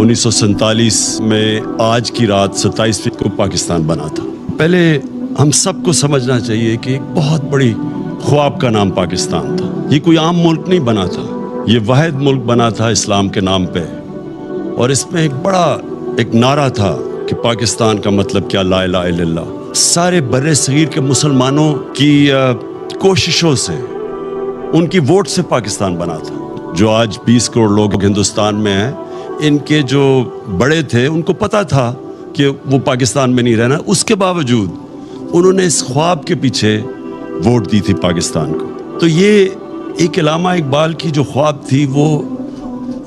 1947 میں آج کی رات 27 کو پاکستان بنا تھا۔ پہلے ہم سب کو سمجھنا چاہیے کہ ایک بہت بڑی خواب کا نام پاکستان تھا۔ یہ کوئی عام ملک نہیں بنا تھا، یہ واحد ملک بنا تھا اسلام کے نام پہ، اور اس میں ایک نعرہ تھا کہ پاکستان کا مطلب کیا، لا الہ الا اللہ۔ سارے بر صغیر کے مسلمانوں کی کوششوں سے، ان کی ووٹ سے پاکستان بنا تھا۔ جو آج 20 کروڑ لوگ ہندوستان میں ہیں، ان کے جو بڑے تھے ان کو پتا تھا کہ وہ پاکستان میں نہیں رہنا، اس کے باوجود انہوں نے اس خواب کے پیچھے ووٹ دی تھی پاکستان کو۔ تو یہ ایک علامہ اقبال کی جو خواب تھی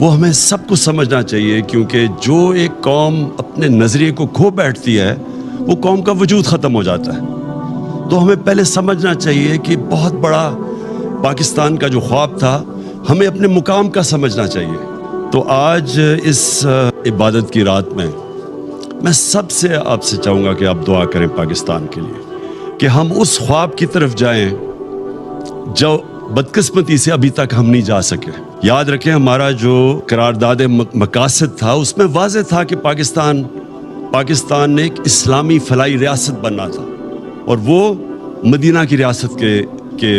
وہ ہمیں سب کو سمجھنا چاہیے، کیونکہ جو ایک قوم اپنے نظریے کو کھو بیٹھتی ہے وہ قوم کا وجود ختم ہو جاتا ہے۔ تو ہمیں پہلے سمجھنا چاہیے کہ بہت بڑا پاکستان کا جو خواب تھا ہمیں اپنے مقام کا سمجھنا چاہیے۔ تو آج اس عبادت کی رات میں سب سے آپ سے چاہوں گا کہ آپ دعا کریں پاکستان کے لیے، کہ ہم اس خواب کی طرف جائیں جو بدقسمتی سے ابھی تک ہم نہیں جا سکے۔ یاد رکھیں، ہمارا جو قرارداد مقاصد تھا اس میں واضح تھا کہ پاکستان نے ایک اسلامی فلاحی ریاست بننا تھا، اور وہ مدینہ کی ریاست کے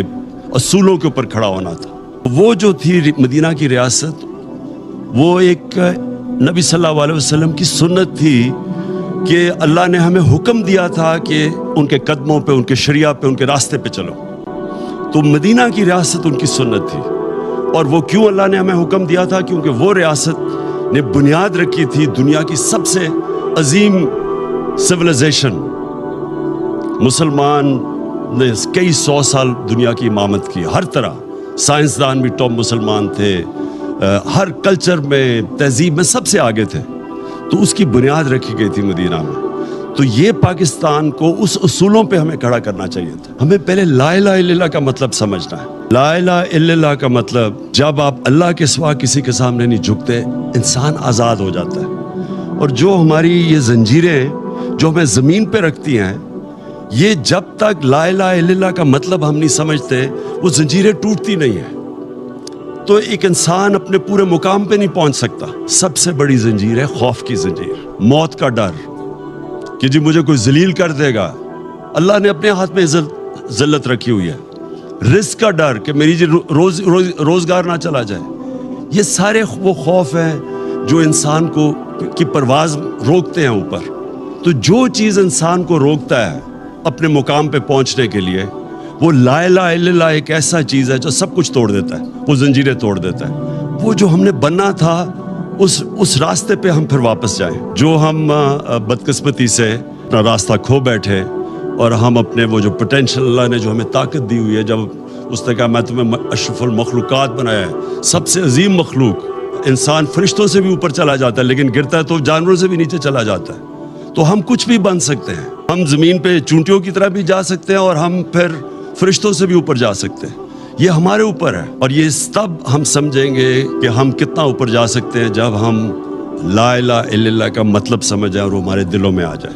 اصولوں کے اوپر کھڑا ہونا تھا۔ وہ جو تھی مدینہ کی ریاست، وہ ایک نبی صلی اللہ علیہ وسلم کی سنت تھی کہ اللہ نے ہمیں حکم دیا تھا کہ ان کے قدموں پہ، ان کے شریعہ پہ، ان کے راستے پہ چلو۔ تو مدینہ کی ریاست ان کی سنت تھی، اور وہ کیوں اللہ نے ہمیں حکم دیا تھا؟ کیونکہ وہ ریاست نے بنیاد رکھی تھی دنیا کی سب سے عظیم سویلائزیشن۔ مسلمان نے کئی 100 سال دنیا کی امامت کی، ہر طرح سائنسدان بھی ٹاپ مسلمان تھے، ہر کلچر میں، تہذیب میں سب سے آگے تھے۔ تو اس کی بنیاد رکھی گئی تھی مدینہ میں۔ تو یہ پاکستان کو اس اصولوں پہ ہمیں کھڑا کرنا چاہیے تھا۔ ہمیں پہلے لا الہ الا اللہ کا مطلب سمجھنا ہے۔ لا الہ الا اللہ کا مطلب، جب آپ اللہ کے سوا کسی کے سامنے نہیں جھکتے، انسان آزاد ہو جاتا ہے۔ اور جو ہماری یہ زنجیریں جو ہمیں زمین پہ رکھتی ہیں، یہ جب تک لا الہ الا اللہ کا مطلب ہم نہیں سمجھتے، وہ زنجیریں ٹوٹتی نہیں ہیں۔ تو ایک انسان اپنے پورے مقام پہ نہیں پہنچ سکتا۔ سب سے بڑی زنجیر ہے خوف کی زنجیر، موت کا ڈر کہ جی مجھے کوئی ذلیل کر دے گا۔ اللہ نے اپنے ہاتھ میں ذلت رکھی ہوئی ہے۔ رزق کا ڈر کہ میری جی روزگار نہ چلا جائے۔ یہ سارے وہ خوف ہیں جو انسان کی پرواز روکتے ہیں اوپر۔ تو جو چیز انسان کو روکتا ہے اپنے مقام پہ پہنچنے کے لیے، وہ لا الہ الا اللہ ایک ایسا چیز ہے جو سب کچھ توڑ دیتا ہے، وہ زنجیریں توڑ دیتا ہے۔ وہ جو ہم نے بننا تھا، اس راستے پہ ہم پھر واپس جائیں۔ جو ہم بدقسمتی سے اپنا راستہ کھو بیٹھے، اور ہم اپنے وہ جو پوٹینشل اللہ نے جو ہمیں طاقت دی ہوئی ہے، جب اس نے کہا میں تمہیں اشرف المخلوقات بنایا ہے، سب سے عظیم مخلوق، انسان فرشتوں سے بھی اوپر چلا جاتا ہے لیکن گرتا ہے تو جانوروں سے بھی نیچے چلا جاتا ہے۔ تو ہم کچھ بھی بن سکتے ہیں، ہم زمین پہ چونٹیوں کی طرح بھی جا سکتے ہیں، اور ہم پھر فرشتوں سے بھی اوپر جا سکتے ہیں۔ یہ ہمارے اوپر ہے، اور یہ تب ہم سمجھیں گے کہ ہم کتنا اوپر جا سکتے ہیں جب ہم لا الہ الا اللہ کا مطلب سمجھ جائیں اور وہ ہمارے دلوں میں آ جائے۔